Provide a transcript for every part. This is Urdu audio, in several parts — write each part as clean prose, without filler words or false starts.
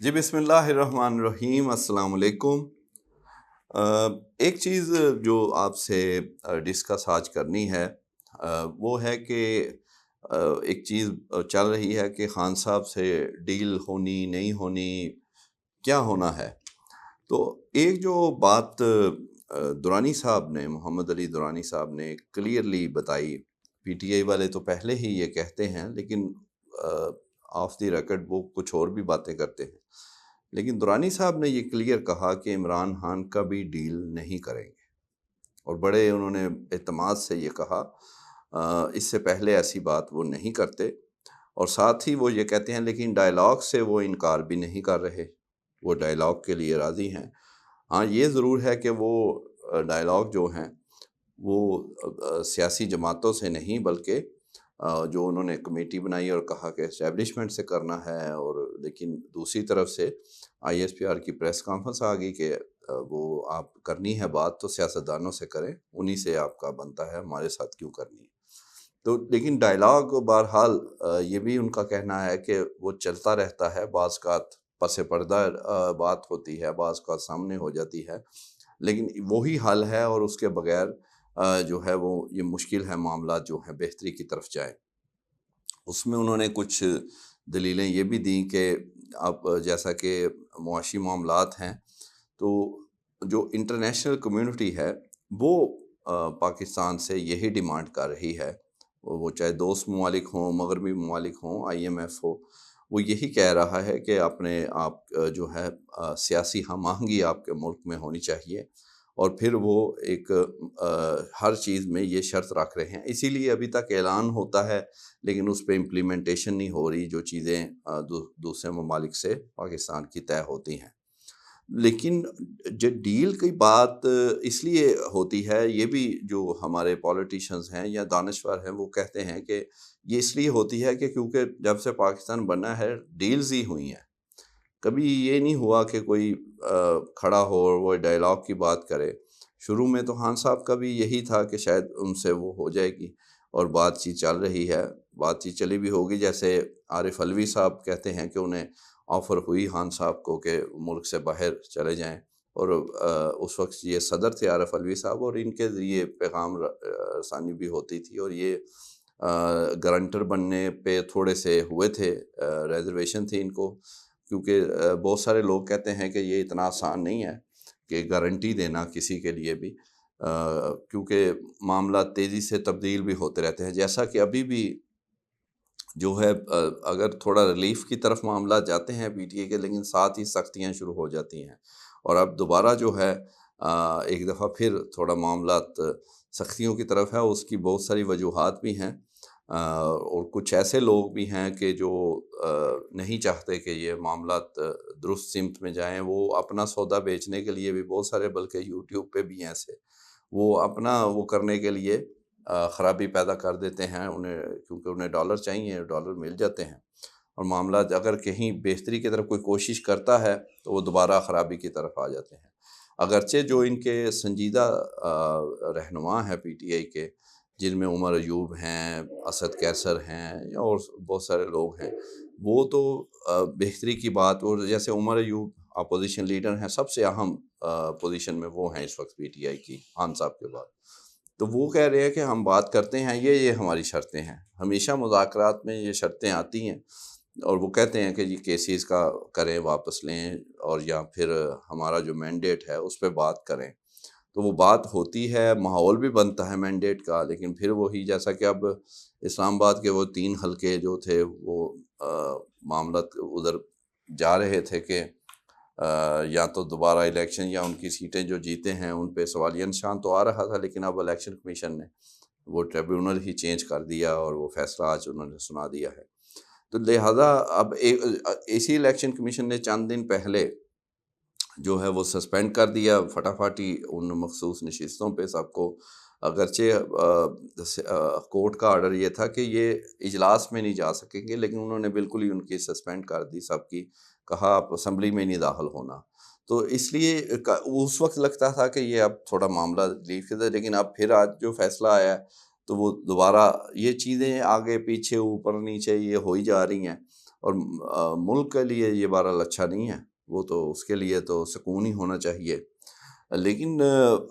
جی بسم اللہ الرحمن الرحیم، السلام علیکم۔ ایک چیز جو آپ سے ڈسکس آج کرنی ہے وہ ہے کہ ایک چیز چل رہی ہے کہ خان صاحب سے ڈیل ہونی نہیں ہونی، کیا ہونا ہے۔ تو ایک جو بات درانی صاحب نے، محمد علی درانی صاحب نے کلیئرلی بتائی، پی ٹی آئی والے تو پہلے ہی یہ کہتے ہیں لیکن آف دی ریکارڈ وہ کچھ اور بھی باتیں کرتے ہیں، لیکن درانی صاحب نے یہ کلیئر کہا کہ عمران خان کا بھی ڈیل نہیں کریں گے، اور بڑے انہوں نے اعتماد سے یہ کہا۔ اس سے پہلے ایسی بات وہ نہیں کرتے، اور ساتھ ہی وہ یہ کہتے ہیں لیکن ڈائلاگ سے وہ انکار بھی نہیں کر رہے، وہ ڈائلاگ کے لیے راضی ہیں۔ ہاں یہ ضرور ہے کہ وہ ڈائلاگ جو ہیں وہ سیاسی جماعتوں سے نہیں بلکہ جو انہوں نے کمیٹی بنائی اور کہا کہ اسٹیبلشمنٹ سے کرنا ہے، اور لیکن دوسری طرف سے آئی ایس پی آر کی پریس کانفرنس آ گئی کہ وہ آپ کرنی ہے بات تو سیاستدانوں سے کریں، انہی سے آپ کا بنتا ہے، ہمارے ساتھ کیوں کرنی ہے۔ تو لیکن ڈائلاگ بہرحال یہ بھی ان کا کہنا ہے کہ وہ چلتا رہتا ہے، بعض اوقات پس پردہ بات ہوتی ہے، بعض اوقات سامنے ہو جاتی ہے، لیکن وہی حل ہے، اور اس کے بغیر جو ہے وہ یہ مشکل ہے معاملات جو ہیں بہتری کی طرف جائیں۔ اس میں انہوں نے کچھ دلیلیں یہ بھی دیں کہ اب جیسا کہ معاشی معاملات ہیں تو جو انٹرنیشنل کمیونٹی ہے وہ پاکستان سے یہی ڈیمانڈ کر رہی ہے، وہ چاہے دوست ممالک ہوں، مغربی ممالک ہوں، آئی ایم ایف ہو، وہ یہی کہہ رہا ہے کہ اپنے آپ جو ہے سیاسی ہم آہنگی آپ کے ملک میں ہونی چاہیے، اور پھر وہ ایک ہر چیز میں یہ شرط رکھ رہے ہیں۔ اسی لیے ابھی تک اعلان ہوتا ہے لیکن اس پہ امپلیمنٹیشن نہیں ہو رہی، جو چیزیں دوسرے ممالک سے پاکستان کی طے ہوتی ہیں۔ لیکن جو ڈیل کی بات اس لیے ہوتی ہے، یہ بھی جو ہمارے پولیٹیشنز ہیں یا دانشور ہیں وہ کہتے ہیں کہ یہ اس لیے ہوتی ہے کہ کیونکہ جب سے پاکستان بنا ہے ڈیلز ہی ہوئی ہیں، کبھی یہ نہیں ہوا کہ کوئی کھڑا ہو اور وہ ڈائلاگ کی بات کرے۔ شروع میں تو خان صاحب کا بھی یہی تھا کہ شاید ان سے وہ ہو جائے گی، اور بات چیت چل رہی ہے، بات چیت چلی بھی ہوگی۔ جیسے عارف علوی صاحب کہتے ہیں کہ انہیں آفر ہوئی خان صاحب کو کہ ملک سے باہر چلے جائیں، اور اس وقت یہ صدر تھے عارف علوی صاحب، اور ان کے ذریعے پیغام رسانی بھی ہوتی تھی، اور یہ گارنٹر بننے پہ تھوڑے سے ہوئے تھے، ریزرویشن تھی ان کو، کیونکہ بہت سارے لوگ کہتے ہیں کہ یہ اتنا آسان نہیں ہے کہ گارنٹی دینا کسی کے لیے بھی، کیونکہ معاملات تیزی سے تبدیل بھی ہوتے رہتے ہیں، جیسا کہ ابھی بھی جو ہے اگر تھوڑا ریلیف کی طرف معاملات جاتے ہیں پی ٹی اے کے، لیکن ساتھ ہی سختیاں شروع ہو جاتی ہیں، اور اب دوبارہ جو ہے ایک دفعہ پھر تھوڑا معاملات سختیوں کی طرف ہے۔ اس کی بہت ساری وجوہات بھی ہیں، اور کچھ ایسے لوگ بھی ہیں کہ جو نہیں چاہتے کہ یہ معاملات درست سمت میں جائیں، وہ اپنا سودا بیچنے کے لیے بھی بہت سارے، بلکہ یوٹیوب پہ بھی ہیں ایسے، وہ اپنا وہ کرنے کے لیے خرابی پیدا کر دیتے ہیں، کیونکہ انہیں ڈالر چاہیے، ڈالر مل جاتے ہیں، اور معاملات اگر کہیں بہتری کی طرف کوئی کوشش کرتا ہے تو وہ دوبارہ خرابی کی طرف آ جاتے ہیں۔ اگرچہ جو ان کے سنجیدہ رہنما ہیں پی ٹی آئی کے، جن میں عمر ایوب ہیں، اسد کیسر ہیں، اور بہت سارے لوگ ہیں، وہ تو بہتری کی بات، اور جیسے عمر ایوب اپوزیشن لیڈر ہیں، سب سے اہم پوزیشن میں وہ ہیں اس وقت پی ٹی آئی کی خان صاحب کے بعد، تو وہ کہہ رہے ہیں کہ ہم بات کرتے ہیں، یہ ہماری شرطیں ہیں، ہمیشہ مذاکرات میں یہ شرطیں آتی ہیں، اور وہ کہتے ہیں کہ جی کیسز کا کریں، واپس لیں، اور یا پھر ہمارا جو مینڈیٹ ہے اس پہ بات کریں، تو وہ بات ہوتی ہے، ماحول بھی بنتا ہے مینڈیٹ کا، لیکن پھر وہی جیسا کہ اب اسلام آباد کے وہ 3 حلقے جو تھے وہ معاملات ادھر جا رہے تھے کہ یا تو دوبارہ الیکشن یا ان کی سیٹیں جو جیتے ہیں ان پہ سوالیہ نشان تو آ رہا تھا، لیکن اب الیکشن کمیشن نے وہ ٹریبیونل ہی چینج کر دیا، اور وہ فیصلہ آج انہوں نے سنا دیا ہے۔ تو لہٰذا اب اسی الیکشن کمیشن نے چند دن پہلے جو ہے وہ سسپینڈ کر دیا فٹافٹ ہی ان مخصوص نشستوں پہ سب کو، اگرچہ کورٹ کا آرڈر یہ تھا کہ یہ اجلاس میں نہیں جا سکیں گے، لیکن انہوں نے بالکل ہی ان کی سسپینڈ کر دی سب کی، کہا آپ اسمبلی میں نہیں داخل ہونا۔ تو اس لیے اس وقت لگتا تھا کہ یہ اب تھوڑا معاملہ ریلیف کے تھا، لیکن اب پھر آج جو فیصلہ آیا ہے تو وہ دوبارہ یہ چیزیں آگے پیچھے اوپر نیچے یہ ہو ہی جا رہی ہیں، اور ملک کے لیے یہ بہرحال اچھا نہیں ہے، وہ تو اس کے لیے تو سکون ہی ہونا چاہیے۔ لیکن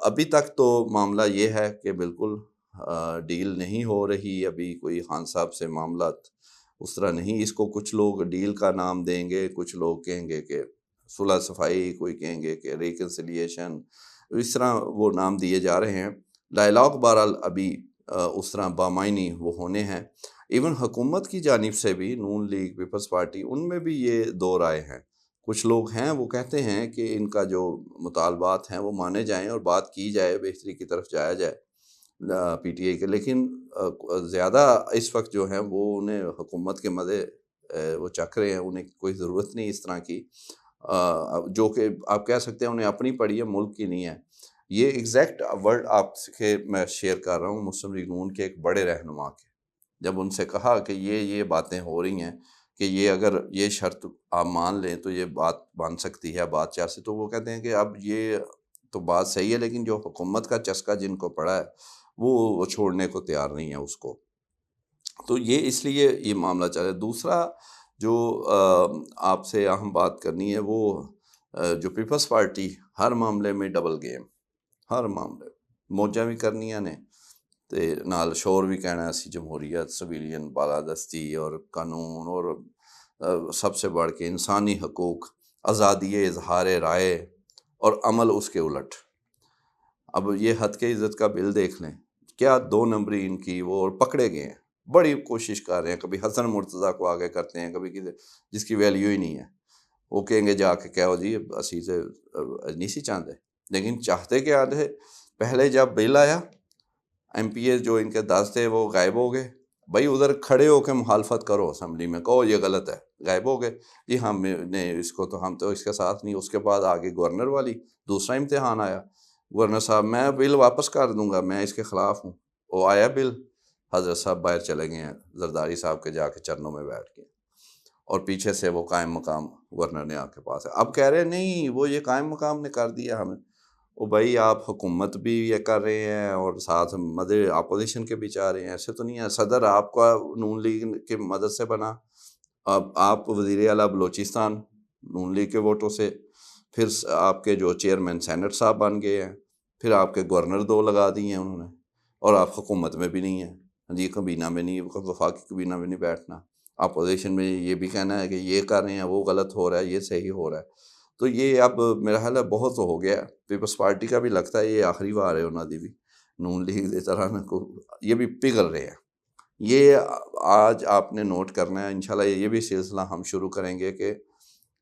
ابھی تک تو معاملہ یہ ہے کہ بالکل ڈیل نہیں ہو رہی، ابھی کوئی خان صاحب سے معاملات اس طرح نہیں۔ اس کو کچھ لوگ ڈیل کا نام دیں گے، کچھ لوگ کہیں گے کہ صلح صفائی، کوئی کہیں گے کہ ریکنسیلیشن، اس طرح وہ نام دیے جا رہے ہیں۔ ڈائلاگ بہرحال ابھی اس طرح بامعنی وہ ہونے ہیں۔ ایون حکومت کی جانب سے بھی، نون لیگ، پیپلز پارٹی، ان میں بھی یہ دو رائے ہیں۔ کچھ لوگ ہیں وہ کہتے ہیں کہ ان کا جو مطالبات ہیں وہ مانے جائیں اور بات کی جائے، بہتری کی طرف جایا جائے پی ٹی آئی کے، لیکن زیادہ اس وقت جو ہیں وہ انہیں حکومت کے مزے وہ چکھ رہے ہیں، انہیں کوئی ضرورت نہیں اس طرح کی، جو کہ آپ کہہ سکتے ہیں انہیں اپنی پڑی ہے، ملک کی نہیں ہے۔ یہ ایگزیکٹ ورڈ آپ سے میں شیئر کر رہا ہوں مسلم لیگ نون کے ایک بڑے رہنما کے، جب ان سے کہا کہ یہ باتیں ہو رہی ہیں کہ یہ اگر یہ شرط آپ مان لیں تو یہ بات بن سکتی ہے بادشاہ سے، تو وہ کہتے ہیں کہ اب یہ تو بات صحیح ہے، لیکن جو حکومت کا چسکا جن کو پڑا ہے وہ چھوڑنے کو تیار نہیں ہے اس کو۔ تو یہ اس لیے یہ معاملہ چل رہا ہے۔ دوسرا جو آپ سے اہم بات کرنی ہے، وہ جو پیپلز پارٹی ہر معاملے میں ڈبل گیم، ہر معاملے موجاں بھی کرنیاں نے تے نال شور بھی کہنا اسی جمہوریت، سویلین بالادستی اور قانون، اور سب سے بڑھ کے انسانی حقوق، آزادی اظہار رائے، اور عمل اس کے الٹ۔ اب یہ حد کے عزت کا بل دیکھ لیں، کیا 2 نمبری ان کی، وہ پکڑے گئے ہیں، بڑی کوشش کر رہے ہیں، کبھی حسن مرتضیٰ کو آگے کرتے ہیں، کبھی کسی جس کی ویلیو ہی نہیں ہے، وہ کہیں گے جا کے کہو جی اسی سے نہیں سی چاہتے، لیکن چاہتے کیا تھے؟ پہلے جب بل آیا، ایم پی اے جو ان کے 10 تھے وہ غائب ہو گئے، بھائی ادھر کھڑے ہو کے مخالفت کرو اسمبلی میں، کہو یہ غلط ہے، غائب ہو گئے، جی ہم نے اس کو تو ہم تو اس کے ساتھ نہیں۔ اس کے بعد آگے گورنر والی دوسرا امتحان آیا، گورنر صاحب میں بل واپس کر دوں گا، میں اس کے خلاف ہوں، وہ آیا بل، حضرت صاحب باہر چلے گئے ہیں، زرداری صاحب کے جا کے چرنوں میں بیٹھ گئے، اور پیچھے سے وہ قائم مقام گورنر نے آ کے پاس ہے۔ اب کہہ رہے نہیں وہ یہ قائم مقام نے کر دیا ہمیں، وہ بھائی آپ حکومت بھی یہ کر رہے ہیں اور ساتھ مدد اپوزیشن کے بھی چاہ رہے ہیں، ایسے تو نہیں ہے۔ صدر آپ کا نون لیگ کی مدد سے بنا، اب آپ وزیر اعلیٰ بلوچستان نون لیگ کے ووٹوں سے، پھر آپ کے جو چیئرمین سینٹ صاحب بن گئے ہیں، پھر آپ کے گورنر 2 لگا دیے ہیں انہوں نے، اور آپ حکومت میں بھی نہیں ہیں، جی کابینہ میں نہیں، وفاقی کابینہ میں نہیں بیٹھنا، اپوزیشن میں یہ بھی کہنا ہے کہ یہ کر رہے ہیں، وہ غلط ہو رہا ہے، یہ صحیح ہو رہا ہے۔ تو یہ اب میرا خیال ہے بہت ہو گیا۔ پیپلز پارٹی کا بھی لگتا ہے یہ آخری بار ہے انہوں دی بھی، نون لیگ دی طرح نہ کو یہ بھی پگھل رہے ہیں۔ یہ آج آپ نے نوٹ کرنا ہے، انشاءاللہ یہ بھی سلسلہ ہم شروع کریں گے کہ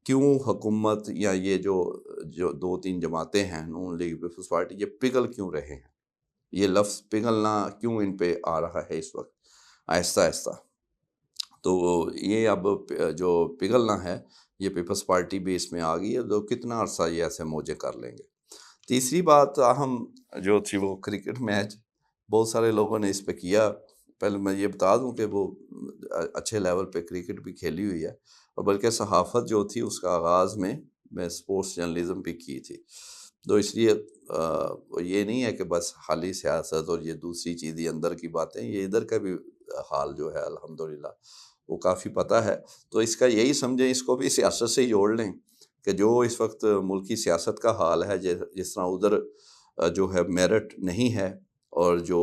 کیوں حکومت یا یہ جو 2-3 جماعتیں ہیں، نون لیگ، پیپلز پارٹی، یہ پگھل کیوں رہے ہیں، یہ لفظ پگھلنا کیوں ان پہ آ رہا ہے اس وقت آہستہ آہستہ۔ تو یہ اب جو پگھلنا ہے، یہ پیپلز پارٹی بھی اس میں آ گئی ہے، تو کتنا عرصہ یہ ایسے موجے کر لیں گے۔ تیسری بات اہم جو تھی وہ کرکٹ میچ، بہت سارے لوگوں نے اس پہ کیا۔ پہلے میں یہ بتا دوں کہ وہ اچھے لیول پہ کرکٹ بھی کھیلی ہوئی ہے، اور بلکہ صحافت جو تھی اس کا آغاز میں سپورٹس جرنلزم بھی کی تھی، تو اس لیے یہ نہیں ہے کہ بس خالی سیاست اور یہ دوسری چیزیں اندر کی باتیں، یہ ادھر کا بھی حال جو ہے الحمدللہ وہ کافی پتہ ہے۔ تو اس کا یہی سمجھیں، اس کو بھی سیاست سے ہی جوڑ لیں کہ جو اس وقت ملکی سیاست کا حال ہے، جس طرح ادھر جو ہے میرٹ نہیں ہے اور جو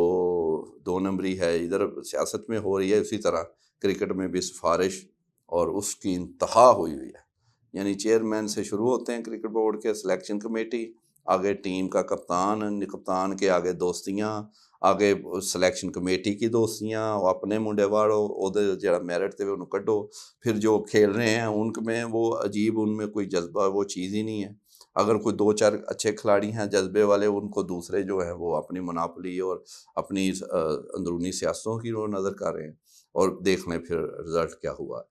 2 نمبری ہے ادھر سیاست میں ہو رہی ہے، اسی طرح کرکٹ میں بھی سفارش اور اس کی انتہا ہوئی ہے۔ یعنی چیئرمین سے شروع ہوتے ہیں کرکٹ بورڈ کے، سلیکشن کمیٹی، آگے ٹیم کا کپتان، کپتان کے آگے دوستیاں، آگے سلیکشن کمیٹی کی دوستیاں، اپنے منڈے واڑو وہ جڑا میرٹ تے انہوں کڈو، پھر جو کھیل رہے ہیں ان میں وہ عجیب، ان میں کوئی جذبہ وہ چیز ہی نہیں ہے۔ اگر کوئی 2-4 اچھے کھلاڑی ہیں جذبے والے، ان کو دوسرے جو ہیں وہ اپنی مناپلی اور اپنی اندرونی سیاستوں کی نظر کر رہے ہیں، اور دیکھ لیں پھر رزلٹ کیا ہوا۔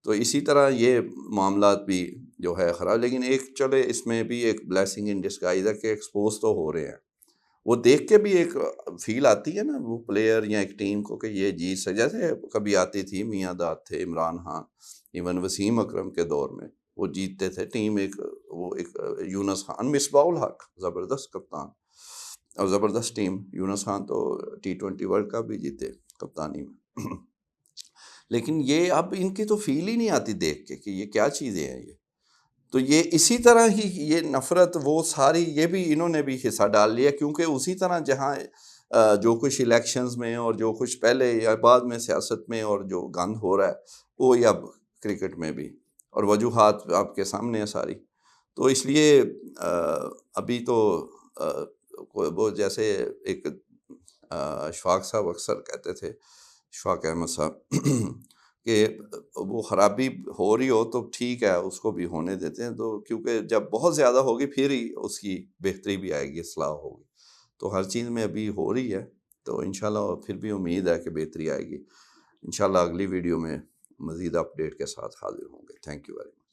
تو اسی طرح یہ معاملات بھی جو ہے خراب، لیکن ایک چلے اس میں بھی ایک بلیسنگ ان ڈسگائز ہے کہ ایکسپوز تو ہو رہے ہیں، وہ دیکھ کے بھی ایک فیل آتی ہے نا وہ پلیئر یا ایک ٹیم کو کہ یہ جیت سکے۔ جیسے کبھی آتی تھی میاں داد تھے، عمران خان، ایون وسیم اکرم کے دور میں وہ جیتتے تھے، ٹیم وہ ایک یونس خان، مصباح الحق زبردست کپتان اور زبردست ٹیم، یونس خان تو T20 ورلڈ کپ بھی جیتے کپتانی میں۔ لیکن یہ اب ان کی تو فیل ہی نہیں آتی دیکھ کے کہ یہ کیا چیزیں ہیں یہ. تو یہ اسی طرح ہی یہ نفرت وہ ساری یہ بھی انہوں نے بھی حصہ ڈال لیا، کیونکہ اسی طرح جہاں جو کچھ الیکشنز میں اور جو کچھ پہلے یا بعد میں سیاست میں اور جو گند ہو رہا ہے وہی اب کرکٹ میں بھی، اور وجوہات آپ کے سامنے ہیں ساری. تو اس لیے ابھی تو وہ جیسے ایک اشفاق صاحب اکثر کہتے تھے، اشفاق احمد صاحب کہ وہ خرابی ہو رہی ہو تو ٹھیک ہے اس کو بھی ہونے دیتے ہیں، تو کیونکہ جب بہت زیادہ ہوگی پھر ہی اس کی بہتری بھی آئے گی، اصلاح ہوگی. تو ہر چیز میں ابھی ہو رہی ہے، تو انشاءاللہ پھر بھی امید ہے کہ بہتری آئے گی. انشاءاللہ اگلی ویڈیو میں مزید اپڈیٹ کے ساتھ حاضر ہوں گے. Thank you very much.